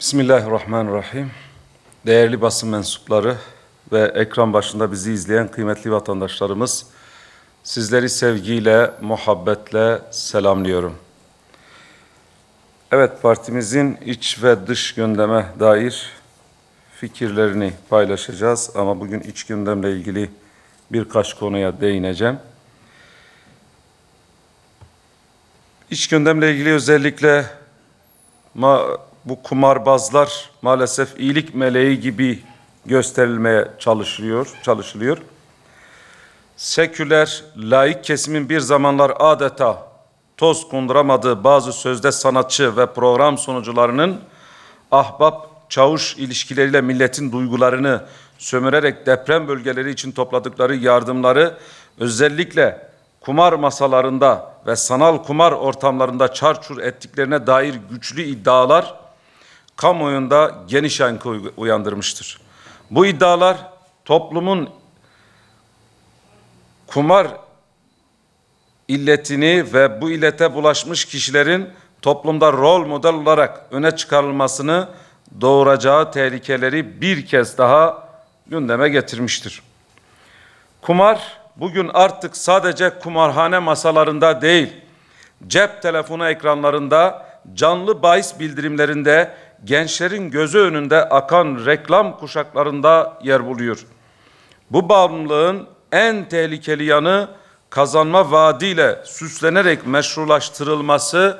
Bismillahirrahmanirrahim. Değerli basın mensupları ve ekran başında bizi izleyen kıymetli vatandaşlarımız, sizleri sevgiyle, muhabbetle selamlıyorum. Evet, partimizin iç ve dış gündeme dair fikirlerini paylaşacağız ama bugün iç gündemle ilgili birkaç konuya değineceğim. İç gündemle ilgili özellikle bu kumarbazlar maalesef iyilik meleği gibi gösterilmeye çalışılıyor. Seküler, laik kesimin bir zamanlar adeta toz konduramadığı bazı sözde sanatçı ve program sunucularının ahbap çavuş ilişkileriyle milletin duygularını sömürerek deprem bölgeleri için topladıkları yardımları özellikle kumar masalarında ve sanal kumar ortamlarında çarçur ettiklerine dair güçlü iddialar kamuoyunda geniş yankı uyandırmıştır. Bu iddialar toplumun kumar illetini ve bu illete bulaşmış kişilerin toplumda rol model olarak öne çıkarılmasını doğuracağı tehlikeleri bir kez daha gündeme getirmiştir. Kumar bugün artık sadece kumarhane masalarında değil, cep telefonu ekranlarında, canlı bahis bildirimlerinde, gençlerin gözü önünde akan reklam kuşaklarında yer buluyor. Bu bağımlılığın en tehlikeli yanı kazanma vaadiyle süslenerek meşrulaştırılması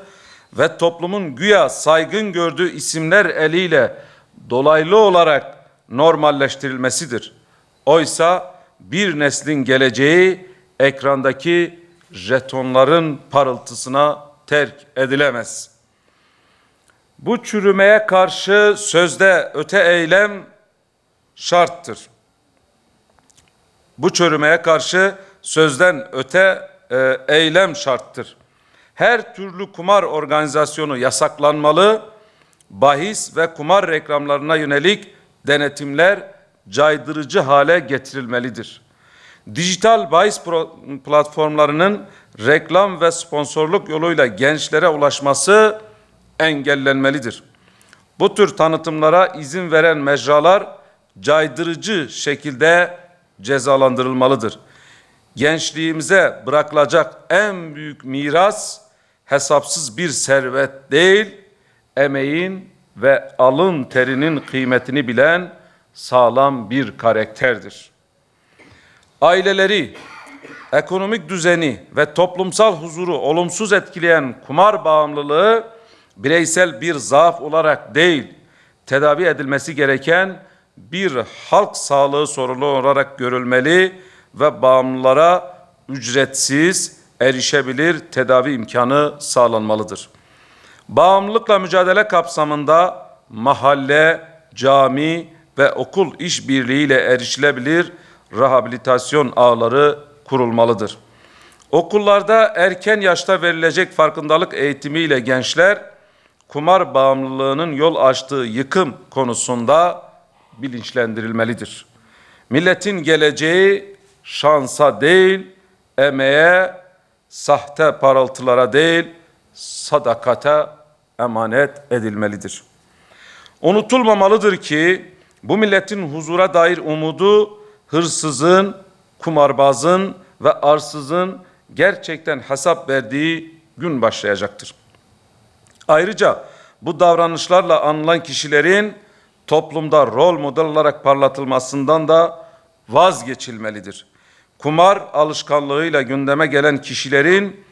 ve toplumun güya saygın gördüğü isimler eliyle dolaylı olarak normalleştirilmesidir. Oysa bir neslin geleceği ekrandaki jetonların parıltısına terk edilemez. Bu çürümeye karşı sözde öte eylem şarttır. Bu çürümeye karşı sözden öte eylem şarttır. Her türlü kumar organizasyonu yasaklanmalı, bahis ve kumar reklamlarına yönelik denetimler caydırıcı hale getirilmelidir. Dijital bahis platformlarının reklam ve sponsorluk yoluyla gençlere ulaşması engellenmelidir. Bu tür tanıtımlara izin veren mecralar caydırıcı şekilde cezalandırılmalıdır. Gençliğimize bırakılacak en büyük miras hesapsız bir servet değil, emeğin ve alın terinin kıymetini bilen sağlam bir karakterdir. Aileleri, ekonomik düzeni ve toplumsal huzuru olumsuz etkileyen kumar bağımlılığı bireysel bir zaaf olarak değil, tedavi edilmesi gereken bir halk sağlığı sorunu olarak görülmeli ve bağımlılara ücretsiz, erişebilir tedavi imkanı sağlanmalıdır. Bağımlılıkla mücadele kapsamında mahalle, cami ve okul işbirliğiyle erişilebilir rehabilitasyon ağları kurulmalıdır. Okullarda erken yaşta verilecek farkındalık eğitimiyle gençler kumar bağımlılığının yol açtığı yıkım konusunda bilinçlendirilmelidir. Milletin geleceği şansa değil, emeğe, sahte parıltılara değil, sadakate emanet edilmelidir. Unutulmamalıdır ki bu milletin huzura dair umudu hırsızın, kumarbazın ve arsızın gerçekten hesap verdiği gün başlayacaktır. Ayrıca bu davranışlarla anılan kişilerin toplumda rol model olarak parlatılmasından da vazgeçilmelidir. Kumar alışkanlığıyla gündeme gelen kişilerin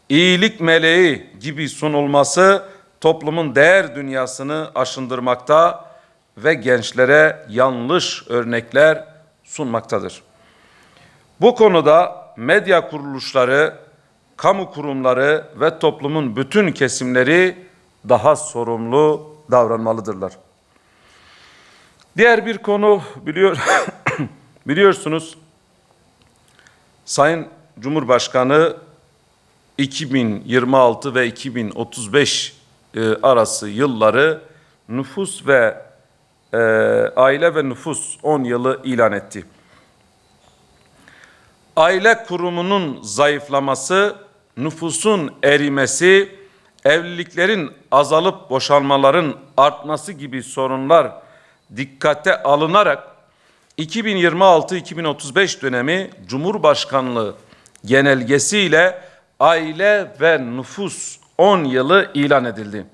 iyilik meleği gibi sunulması toplumun değer dünyasını aşındırmakta ve gençlere yanlış örnekler sunmaktadır. Bu konuda medya kuruluşları, kamu kurumları ve toplumun bütün kesimleri daha sorumlu davranmalıdırlar. Diğer bir konu biliyorsunuz Sayın Cumhurbaşkanı 2026 ve 2035 arası yılları nüfus ve aile ve nüfus 10 yılı ilan etti. Aile kurumunun zayıflaması, nüfusun erimesi, evliliklerin azalıp boşanmaların artması gibi sorunlar dikkate alınarak 2026-2035 dönemi Cumhurbaşkanlığı genelgesiyle aile ve nüfus 10 yılı ilan edildi.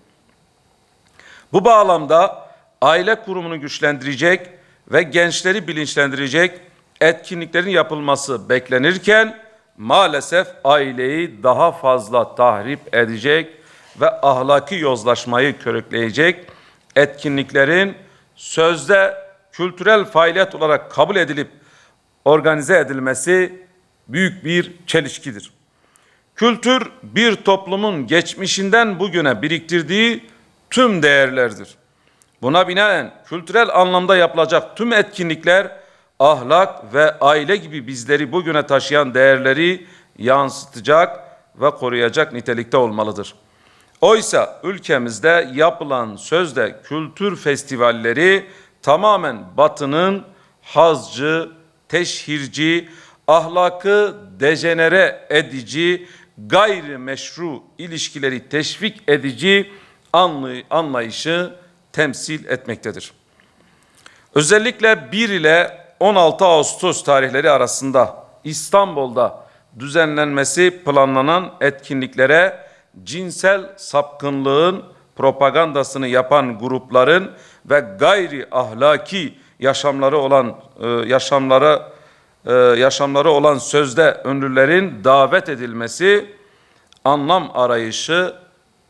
Bu bağlamda aile kurumunu güçlendirecek ve gençleri bilinçlendirecek etkinliklerin yapılması beklenirken maalesef aileyi daha fazla tahrip edecek ve ahlaki yozlaşmayı körükleyecek etkinliklerin sözde kültürel faaliyet olarak kabul edilip organize edilmesi büyük bir çelişkidir. Kültür bir toplumun geçmişinden bugüne biriktirdiği tüm değerlerdir. Buna binaen kültürel anlamda yapılacak tüm etkinlikler ahlak ve aile gibi bizleri bugüne taşıyan değerleri yansıtacak ve koruyacak nitelikte olmalıdır. Oysa ülkemizde yapılan sözde kültür festivalleri tamamen Batı'nın hazcı, teşhirci, ahlakı dejenere edici, gayrimeşru ilişkileri teşvik edici anlayışı temsil etmektedir. Özellikle 1 ile 16 Ağustos tarihleri arasında İstanbul'da düzenlenmesi planlanan etkinliklere cinsel sapkınlığın propagandasını yapan grupların ve gayri ahlaki yaşamları olan sözde ünlülerin davet edilmesi, anlam arayışı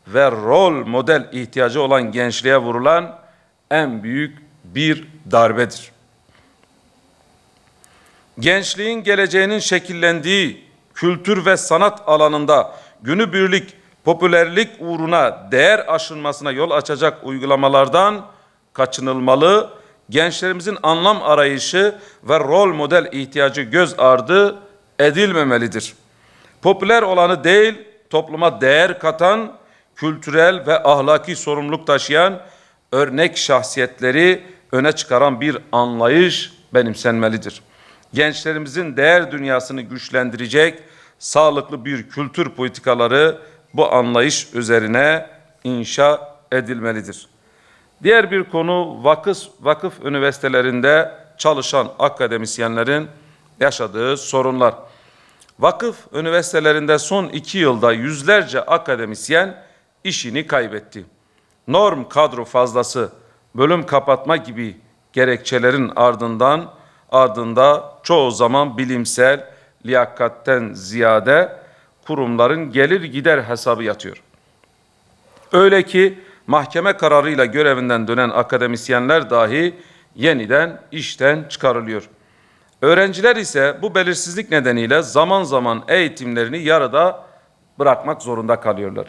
ve rol model ihtiyacı olan gençliğe vurulan en büyük bir darbedir. Gençliğin geleceğinin şekillendiği kültür ve sanat alanında günübirlik popülerlik uğruna değer aşınmasına yol açacak uygulamalardan kaçınılmalı, gençlerimizin anlam arayışı ve rol model ihtiyacı göz ardı edilmemelidir. Popüler olanı değil, topluma değer katan, kültürel ve ahlaki sorumluluk taşıyan örnek şahsiyetleri öne çıkaran bir anlayış benimsenmelidir. Gençlerimizin değer dünyasını güçlendirecek sağlıklı bir kültür politikaları bu anlayış üzerine inşa edilmelidir. Diğer bir konu vakıf üniversitelerinde çalışan akademisyenlerin yaşadığı sorunlar. Vakıf üniversitelerinde son 2 yılda yüzlerce akademisyen işini kaybetti. Norm kadro fazlası, bölüm kapatma gibi gerekçelerin ardında çoğu zaman bilimsel liyakatten ziyade kurumların gelir gider hesabı yatıyor. Öyle ki mahkeme kararıyla görevinden dönen akademisyenler dahi yeniden işten çıkarılıyor. Öğrenciler ise bu belirsizlik nedeniyle zaman zaman eğitimlerini yarıda bırakmak zorunda kalıyorlar.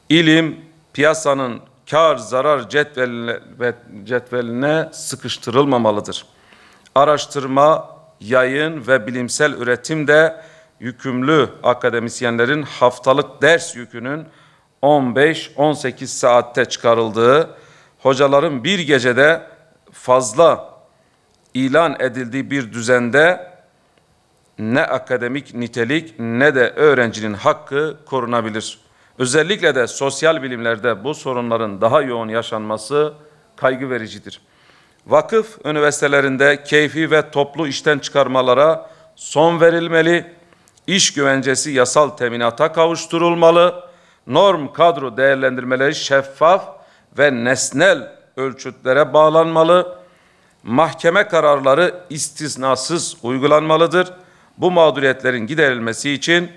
İlim, piyasanın kar zarar cetveline sıkıştırılmamalıdır. Araştırma, yayın ve bilimsel üretimde yükümlü akademisyenlerin haftalık ders yükünün 15-18 saatte çıkarıldığı, hocaların bir gecede fazla ilan edildiği bir düzende ne akademik nitelik ne de öğrencinin hakkı korunabilir. Özellikle de sosyal bilimlerde bu sorunların daha yoğun yaşanması kaygı vericidir. Vakıf üniversitelerinde keyfi ve toplu işten çıkarmalara son verilmeli, iş güvencesi yasal teminata kavuşturulmalı, norm kadro değerlendirmeleri şeffaf ve nesnel ölçütlere bağlanmalı, mahkeme kararları istisnasız uygulanmalıdır. Bu mağduriyetlerin giderilmesi için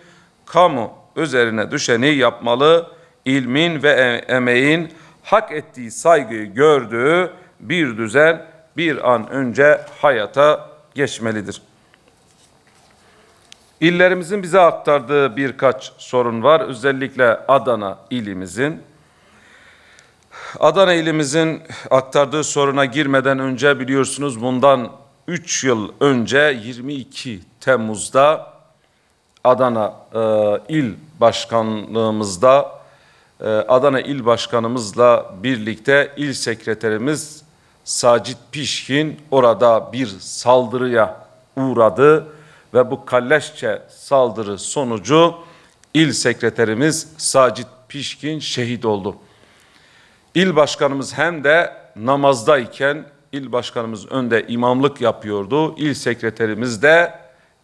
kamu üzerine düşeni yapmalı, ilmin ve emeğin hak ettiği saygıyı gördüğü bir düzen bir an önce hayata geçmelidir. İllerimizin bize aktardığı birkaç sorun var. Özellikle Adana ilimizin. Adana ilimizin aktardığı soruna girmeden önce biliyorsunuz bundan 3 yıl önce 22 Temmuz'da Adana İl Başkanlığımızda Adana İl Başkanımızla birlikte İl Sekreterimiz Sacit Pişkin orada bir saldırıya uğradı ve bu kalleşçe saldırı sonucu İl Sekreterimiz Sacit Pişkin şehit oldu. İl başkanımız hem de namazdayken il başkanımız önde imamlık yapıyordu. İl sekreterimiz de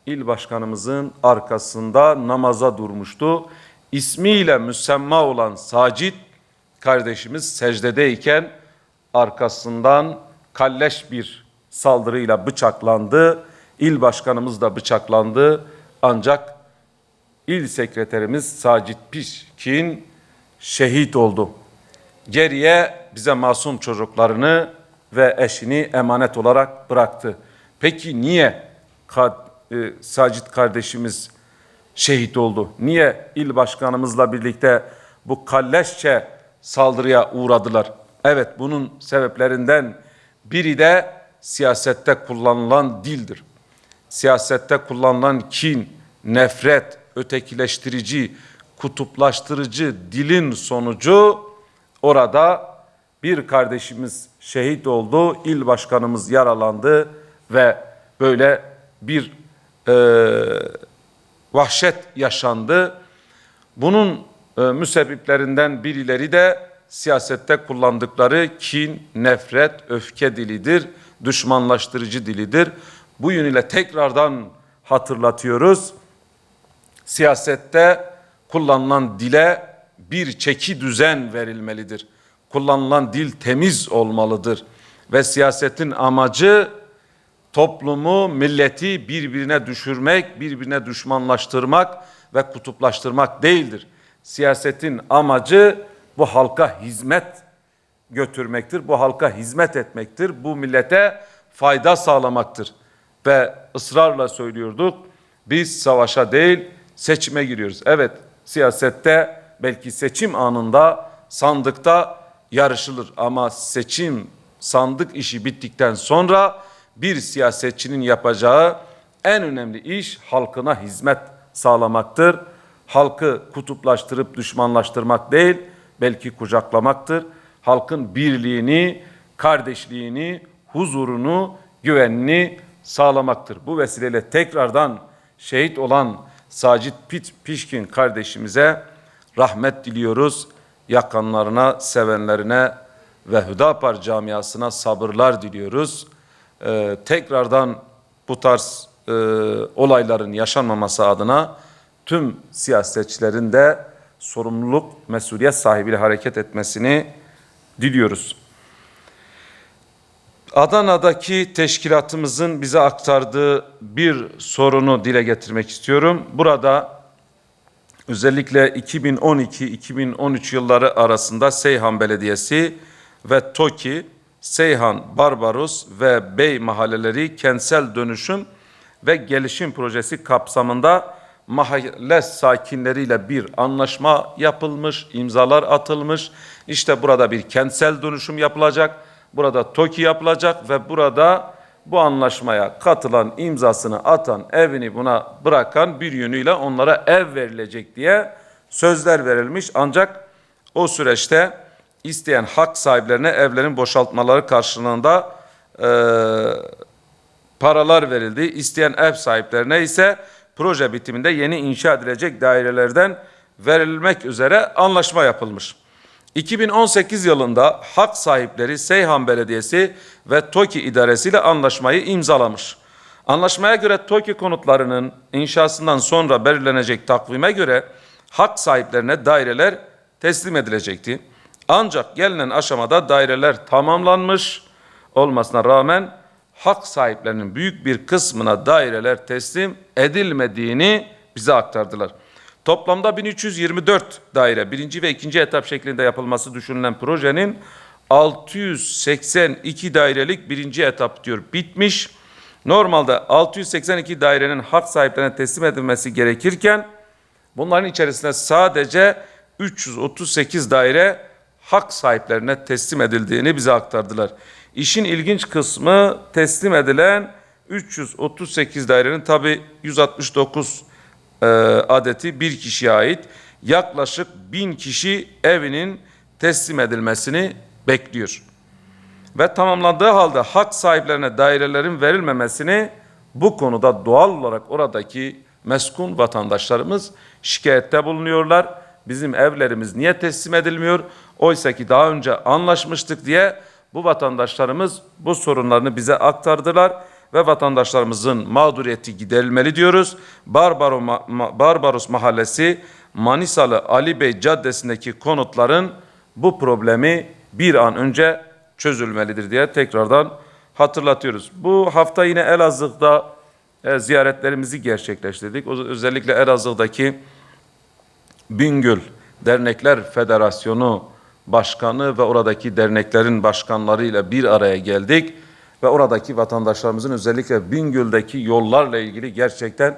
il başkanımızın arkasında namaza durmuştu. İsmiyle müsemma olan Sacit kardeşimiz secdedeyken arkasından kalleş bir saldırıyla bıçaklandı. İl başkanımız da bıçaklandı. Ancak il sekreterimiz Sacit Pişkin şehit oldu. Geriye bize masum çocuklarını ve eşini emanet olarak bıraktı. Peki niye Sacit kardeşimiz şehit oldu? Niye il başkanımızla birlikte bu kalleşçe saldırıya uğradılar? Evet, bunun sebeplerinden biri de siyasette kullanılan dildir. Siyasette kullanılan kin, nefret, ötekileştirici, kutuplaştırıcı dilin sonucu orada bir kardeşimiz şehit oldu, il başkanımız yaralandı ve böyle bir vahşet yaşandı. Bunun müsebbiplerinden birileri de siyasette kullandıkları kin, nefret, öfke dilidir, düşmanlaştırıcı dilidir. Bu yönüyle tekrardan hatırlatıyoruz. Siyasette kullanılan dile bir çeki düzen verilmelidir. Kullanılan dil temiz olmalıdır. Ve siyasetin amacı toplumu, milleti birbirine düşürmek, birbirine düşmanlaştırmak ve kutuplaştırmak değildir. Siyasetin amacı bu halka hizmet götürmektir, bu halka hizmet etmektir, bu millete fayda sağlamaktır. Ve ısrarla söylüyorduk, biz savaşa değil seçime giriyoruz. Evet, siyasette belki seçim anında sandıkta yarışılır ama seçim, sandık işi bittikten sonra bir siyasetçinin yapacağı en önemli iş halkına hizmet sağlamaktır. Halkı kutuplaştırıp düşmanlaştırmak değil, belki kucaklamaktır. Halkın birliğini, kardeşliğini, huzurunu, güvenini sağlamaktır. Bu vesileyle tekrardan şehit olan Sacit Pişkin kardeşimize rahmet diliyoruz. Yakınlarına, sevenlerine ve Hüdapar camiasına sabırlar diliyoruz. Tekrardan bu tarz olayların yaşanmaması adına tüm siyasetçilerin de sorumluluk, mesuliyet sahibiyle hareket etmesini diliyoruz. Adana'daki teşkilatımızın bize aktardığı bir sorunu dile getirmek istiyorum. Burada özellikle 2012-2013 yılları arasında Seyhan Belediyesi ve TOKİ, Seyhan, Barbaros ve Bey mahalleleri kentsel dönüşüm ve gelişim projesi kapsamında mahalle sakinleriyle bir anlaşma yapılmış, imzalar atılmış. İşte burada bir kentsel dönüşüm yapılacak, burada TOKİ yapılacak ve burada bu anlaşmaya katılan, imzasını atan, evini buna bırakan bir yönüyle onlara ev verilecek diye sözler verilmiş. Ancak o süreçte isteyen hak sahiplerine evlerin boşaltmaları karşılığında paralar verildi. İsteyen ev sahiplerine ise proje bitiminde yeni inşa edilecek dairelerden verilmek üzere anlaşma yapılmış. 2018 yılında hak sahipleri Seyhan Belediyesi ve TOKİ idaresiyle anlaşmayı imzalamış. Anlaşmaya göre TOKİ konutlarının inşasından sonra belirlenecek takvime göre hak sahiplerine daireler teslim edilecekti. Ancak gelinen aşamada daireler tamamlanmış olmasına rağmen hak sahiplerinin büyük bir kısmına daireler teslim edilmediğini bize aktardılar. Toplamda 1324 daire birinci ve ikinci etap şeklinde yapılması düşünülen projenin 682 dairelik birinci etap diyor bitmiş. Normalde 682 dairenin hak sahiplerine teslim edilmesi gerekirken bunların içerisinde sadece 338 daire hak sahiplerine teslim edildiğini bize aktardılar. İşin ilginç kısmı teslim edilen 338 dairenin tabi 169 adeti bir kişiye ait, yaklaşık 1000 kişi evinin teslim edilmesini bekliyor. Ve tamamlandığı halde hak sahiplerine dairelerin verilmemesini bu konuda doğal olarak oradaki meskun vatandaşlarımız şikayette bulunuyorlar bizim evlerimiz niye teslim edilmiyor? Oysa ki daha önce anlaşmıştık diye bu vatandaşlarımız bu sorunlarını bize aktardılar ve vatandaşlarımızın mağduriyeti giderilmeli diyoruz. Barbaros Mahallesi Manisalı Ali Bey Caddesi'ndeki konutların bu problemi bir an önce çözülmelidir diye tekrardan hatırlatıyoruz. Bu hafta yine Elazığ'da ziyaretlerimizi gerçekleştirdik. Özellikle Elazığ'daki Bingöl Dernekler Federasyonu Başkanı ve oradaki derneklerin başkanlarıyla bir araya geldik. Ve oradaki vatandaşlarımızın özellikle Bingöl'deki yollarla ilgili gerçekten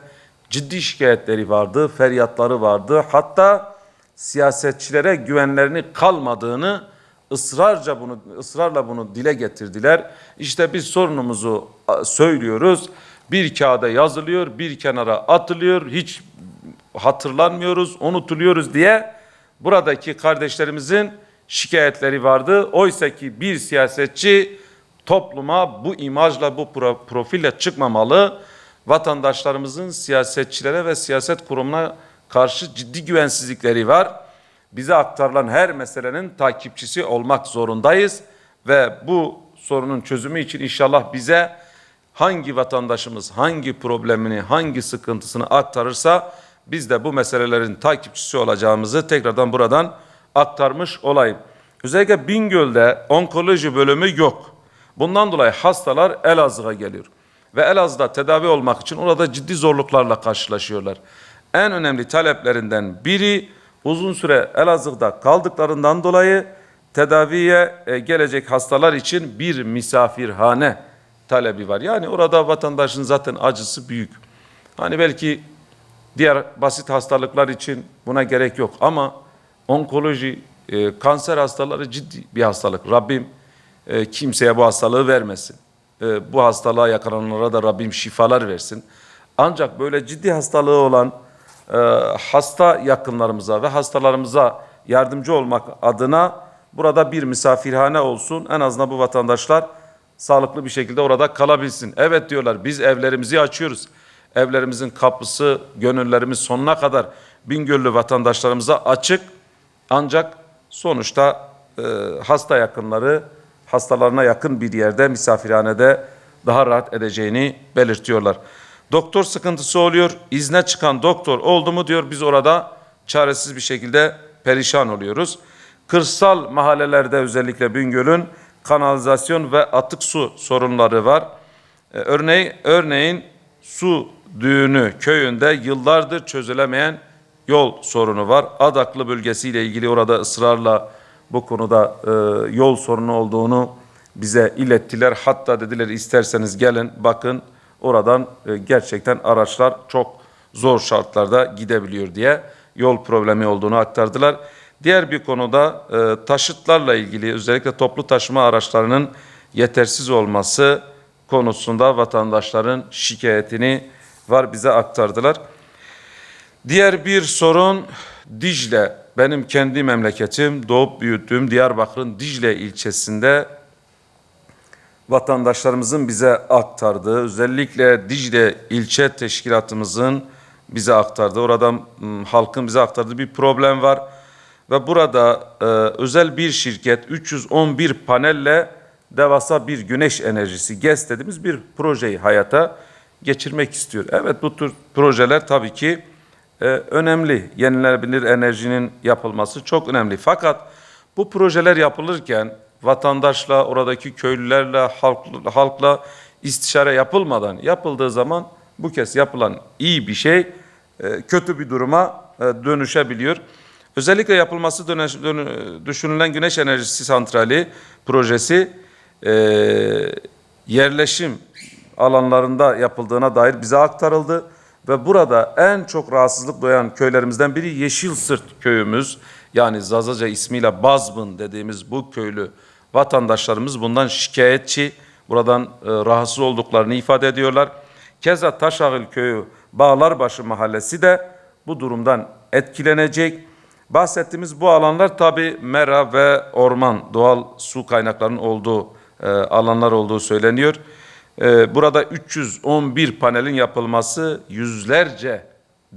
ciddi şikayetleri vardı, feryatları vardı. Hatta siyasetçilere güvenlerini kalmadığını ısrarla bunu dile getirdiler. İşte biz sorunumuzu söylüyoruz. Bir kağıda yazılıyor, bir kenara atılıyor, hiç hatırlanmıyoruz, unutuluyoruz diye buradaki kardeşlerimizin şikayetleri vardı. Oysa ki bir siyasetçi topluma bu imajla, bu profille çıkmamalı. Vatandaşlarımızın siyasetçilere ve siyaset kurumuna karşı ciddi güvensizlikleri var. Bize aktarılan her meselenin takipçisi olmak zorundayız ve bu sorunun çözümü için inşallah bize hangi vatandaşımız hangi problemini, hangi sıkıntısını aktarırsa biz de bu meselelerin takipçisi olacağımızı tekrardan buradan aktarmış olayım. Özellikle Bingöl'de onkoloji bölümü yok. Bundan dolayı hastalar Elazığ'a geliyor. Ve Elazığ'da tedavi olmak için orada ciddi zorluklarla karşılaşıyorlar. En önemli taleplerinden biri uzun süre Elazığ'da kaldıklarından dolayı tedaviye gelecek hastalar için bir misafirhane talebi var. Yani orada vatandaşın zaten acısı büyük. Hani belki diğer basit hastalıklar için buna gerek yok ama onkoloji, kanser hastaları ciddi bir hastalık. Rabbim kimseye bu hastalığı vermesin. Bu hastalığa yakalananlara da Rabbim şifalar versin. Ancak böyle ciddi hastalığı olan hasta yakınlarımıza ve hastalarımıza yardımcı olmak adına burada bir misafirhane olsun. En azından bu vatandaşlar sağlıklı bir şekilde orada kalabilsin. Evet diyorlar, biz evlerimizi açıyoruz. Evlerimizin kapısı, gönüllerimiz sonuna kadar Bingöllü vatandaşlarımıza açık. Ancak sonuçta hasta yakınları hastalarına yakın bir yerde, misafirhanede daha rahat edeceğini belirtiyorlar. Doktor sıkıntısı oluyor. İzne çıkan doktor oldu mu diyor, biz orada çaresiz bir şekilde perişan oluyoruz. Kırsal mahallelerde özellikle Bingöl'ün kanalizasyon ve atık su sorunları var. Örneğin Su Düğünü köyünde yıllardır çözülemeyen yol sorunu var. Adaklı bölgesiyle ilgili orada ısrarla bu konuda yol sorunu olduğunu bize ilettiler. Hatta dediler isterseniz gelin bakın oradan gerçekten araçlar çok zor şartlarda gidebiliyor diye yol problemi olduğunu aktardılar. Diğer bir konuda taşıtlarla ilgili özellikle toplu taşıma araçlarının yetersiz olması konusunda vatandaşların şikayetini bize aktardılar. Diğer bir sorun Dicle. Benim kendi memleketim, doğup büyüttüğüm Diyarbakır'ın Dicle ilçesinde vatandaşlarımızın bize aktardığı, özellikle Dicle ilçe teşkilatımızın bize aktardığı, oradan halkın bize aktardığı bir problem var. Ve burada özel bir şirket 311 panelle devasa bir güneş enerjisi GES dediğimiz bir projeyi hayata geçirmek istiyor. Evet, bu tür projeler tabii ki önemli. Yenilenebilir enerjinin yapılması çok önemli. Fakat bu projeler yapılırken vatandaşla, oradaki köylülerle, halkla istişare yapılmadan yapıldığı zaman bu kez yapılan iyi bir şey kötü bir duruma dönüşebiliyor. Özellikle yapılması düşünülen güneş enerjisi santrali projesi yerleşim alanlarında yapıldığına dair bize aktarıldı. Ve burada en çok rahatsızlık duyan köylerimizden biri Yeşilsırt köyümüz. Yani Zazaca ismiyle Bazbın dediğimiz bu köylü vatandaşlarımız bundan şikayetçi. Buradan rahatsız olduklarını ifade ediyorlar. Keza Taşağıl köyü Bağlarbaşı mahallesi de bu durumdan etkilenecek. Bahsettiğimiz bu alanlar tabii mera ve orman, doğal su kaynaklarının olduğu alanlar olduğu söyleniyor. Burada 311 panelin yapılması yüzlerce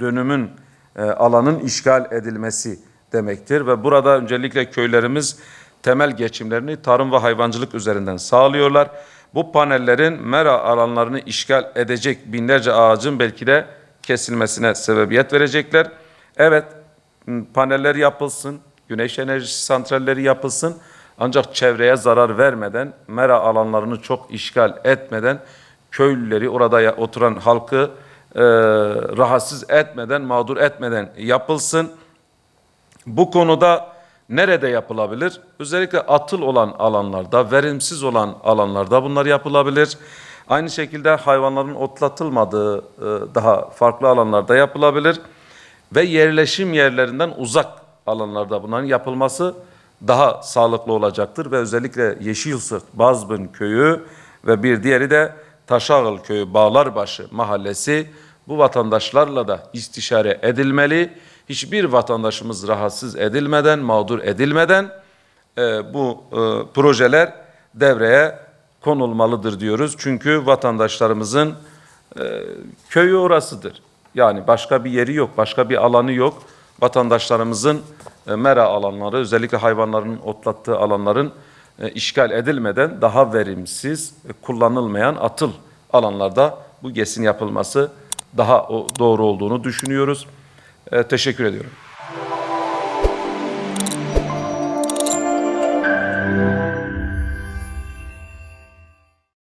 dönümün alanın işgal edilmesi demektir ve burada öncelikle köylerimiz temel geçimlerini tarım ve hayvancılık üzerinden sağlıyorlar. Bu panellerin mera alanlarını işgal edecek binlerce ağacın belki de kesilmesine sebebiyet verecekler. Evet, paneller yapılsın, güneş enerjisi santralleri yapılsın ancak çevreye zarar vermeden, mera alanlarını çok işgal etmeden, köylüleri, orada oturan halkı rahatsız etmeden, mağdur etmeden yapılsın. Bu konuda nerede yapılabilir? Özellikle atıl olan alanlarda, verimsiz olan alanlarda bunlar yapılabilir. Aynı şekilde hayvanların otlatılmadığı daha farklı alanlarda yapılabilir. Ve yerleşim yerlerinden uzak alanlarda bunların yapılması daha sağlıklı olacaktır. Ve özellikle Yeşilyurt, Bazbın köyü ve bir diğeri de Taşağıl köyü, Bağlarbaşı mahallesi bu vatandaşlarla da istişare edilmeli. Hiçbir vatandaşımız rahatsız edilmeden, mağdur edilmeden bu projeler devreye konulmalıdır diyoruz. Çünkü vatandaşlarımızın köyü orasıdır. Yani başka bir yeri yok, başka bir alanı yok. Vatandaşlarımızın mera alanları, özellikle hayvanların otlattığı alanların işgal edilmeden daha verimsiz, kullanılmayan atıl alanlarda bu GES'in yapılması daha doğru olduğunu düşünüyoruz. Teşekkür ediyorum.